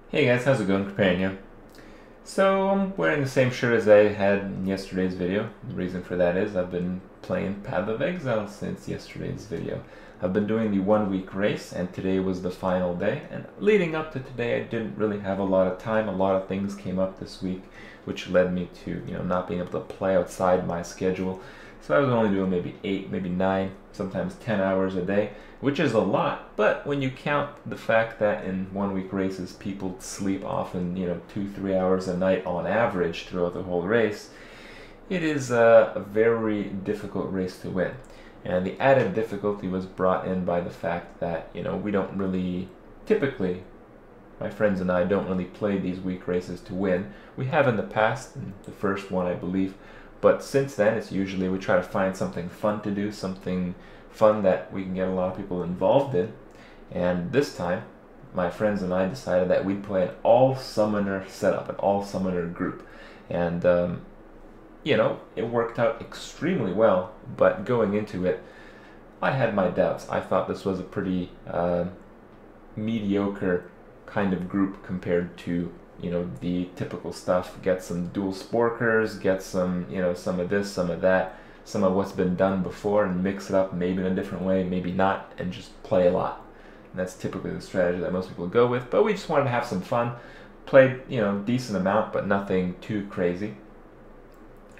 Hey guys, how's it going? Preparing you. So I'm wearing the same shirt as I had in yesterday's video. The reason for that is I've been playing Path of Exile since yesterday's video. I've been doing the 1 week race and today was the final day, and leading up to today I didn't really have a lot of time. A lot of things came up this week which led me to not being able to play outside my schedule. So I was only doing maybe 8, maybe 9, sometimes 10 hours a day, which is a lot, but when you count the fact that in 1 week races people sleep often 2-3 hours a night on average throughout the whole race, it is a very difficult race to win. And the added difficulty was brought in by the fact that we don't really typically, my friends and I don't really play these week races to win. We have in the past, in the first one I believe, but since then it's usually we try to find something fun to do, something fun that we can get a lot of people involved in. And this time my friends and I decided that we'd play an all summoner setup, an all summoner group. And it worked out extremely well, but going into it I had my doubts. I thought this was a pretty mediocre kind of group compared to the typical stuff. Get some dual sporkers, get some some of this, some of that, some of what's been done before, and mix it up maybe in a different way, maybe not, and just play a lot. And that's typically the strategy that most people go with, but we just wanted to have some fun. Played decent amount, but nothing too crazy.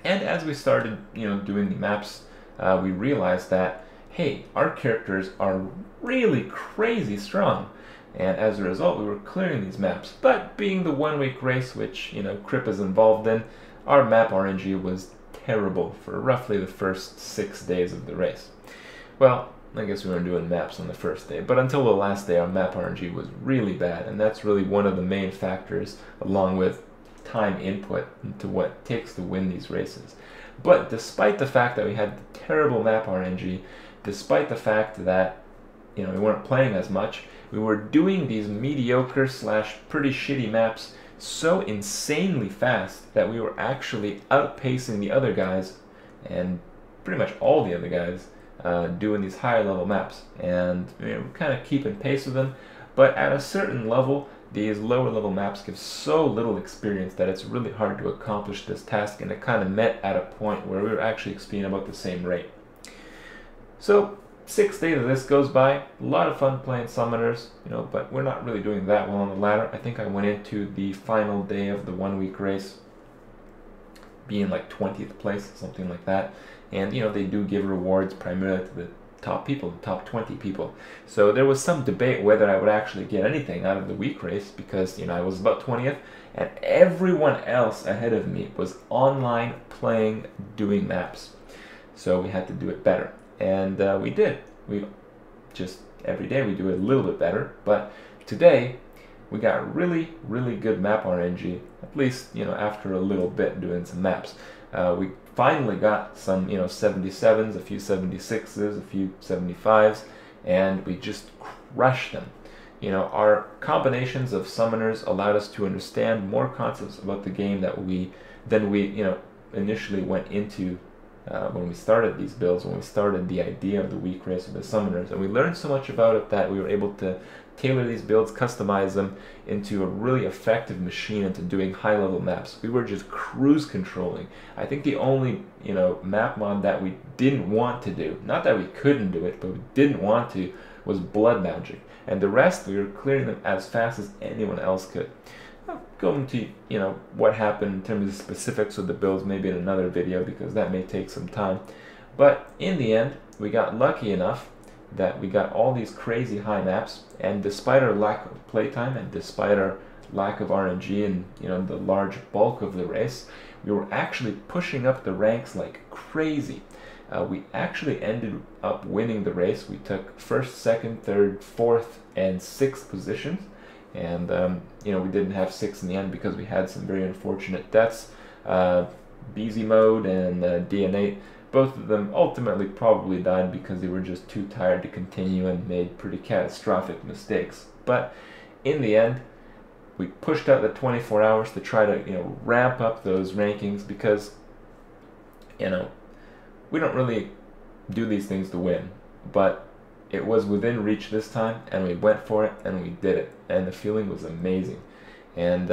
And as we started doing the maps, we realized that hey, our characters are really crazy strong. And as a result, we were clearing these maps. But being the 1 week race, which Kripp is involved in, our map RNG was terrible for roughly the first 6 days of the race. Well, I guess we weren't doing maps on the first day, but until the last day, our map RNG was really bad, and that's really one of the main factors, along with time input, into what it takes to win these races. But despite the fact that we had terrible map RNG, despite the fact that we weren't playing as much, we were doing these mediocre slash pretty shitty maps so insanely fast that we were actually outpacing the other guys, and pretty much all the other guys, doing these higher level maps. And we're kind of keeping pace with them, but at a certain level, these lower level maps give so little experience that it's really hard to accomplish this task, and it kind of met at a point where we were actually experiencing about the same rate. So 6 days of this goes by, a lot of fun playing summoners, but we're not really doing that well on the ladder. I think I went into the final day of the 1 week race being like 20th place, something like that. And they do give rewards primarily to the top people, the top 20 people. So there was some debate whether I would actually get anything out of the week race, because I was about 20th and everyone else ahead of me was online playing, doing maps. So we had to do it better. And we did. We just every day we do it a little bit better. But today we got really, really good map RNG. At least after a little bit doing some maps, we finally got some 77s, a few 76s, a few 75s, and we just crushed them. Our combinations of summoners allowed us to understand more concepts about the game than we initially went into. When we started these builds, when we started the idea of the week race of the summoners, and we learned so much about it that we were able to tailor these builds, customize them into a really effective machine into doing high-level maps. We were just cruise controlling. I think the only map mod that we didn't want to do, not that we couldn't do it, but we didn't want to, was blood magic, and the rest we were clearing them as fast as anyone else could. I'll go into what happened in terms of specifics of the builds maybe in another video, because that may take some time. But in the end, we got lucky enough that we got all these crazy high maps, and despite our lack of playtime and despite our lack of RNG and the large bulk of the race, we were actually pushing up the ranks like crazy. We actually ended up winning the race. We took first, second, third, fourth, and sixth positions. And we didn't have 6 in the end because we had some very unfortunate deaths. BZ Mode and DNA, both of them ultimately probably died because they were just too tired to continue and made pretty catastrophic mistakes. But in the end, we pushed out the 24 hours to try to ramp up those rankings, because we don't really do these things to win, but it was within reach this time, and we went for it, and we did it, and the feeling was amazing. And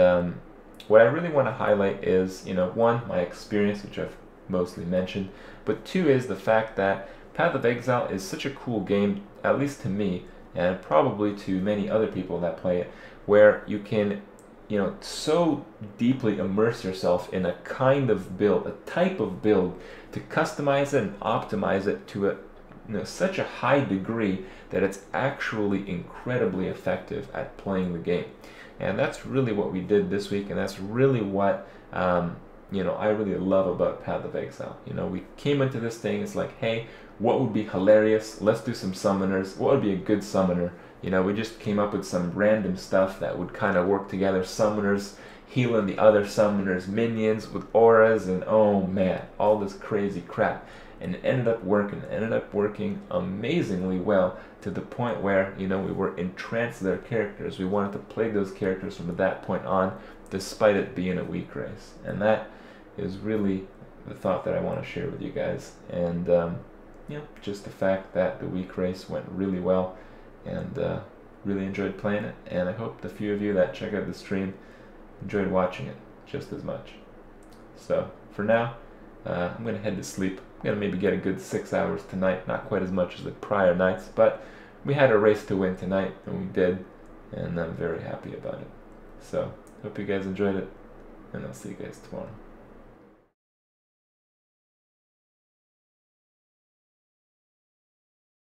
what I really want to highlight is, one, my experience, which I've mostly mentioned, but two is the fact that Path of Exile is such a cool game, at least to me, and probably to many other people that play it, where you can, so deeply immerse yourself in a kind of build, a type of build, to customize it and optimize it to such a high degree that it's actually incredibly effective at playing the game. And that's really what we did this week, and that's really what I really love about Path of Exile. We came into this thing, it's like, hey, what would be hilarious? Let's do some summoners. What would be a good summoner? We just came up with some random stuff that would kind of work together. Summoners healing the other summoners' minions with auras, and oh man, all this crazy crap. And it ended up working amazingly well, to the point where, we were entranced with their characters. We wanted to play those characters from that point on, despite it being a weak race. And that is really the thought that I want to share with you guys. And just the fact that the week race went really well, and really enjoyed playing it. And I hope the few of you that check out the stream enjoyed watching it just as much. So for now, I'm going to head to sleep. I'm going to maybe get a good 6 hours tonight, not quite as much as the prior nights, but we had a race to win tonight, and we did, and I'm very happy about it. So hope you guys enjoyed it, and I'll see you guys tomorrow.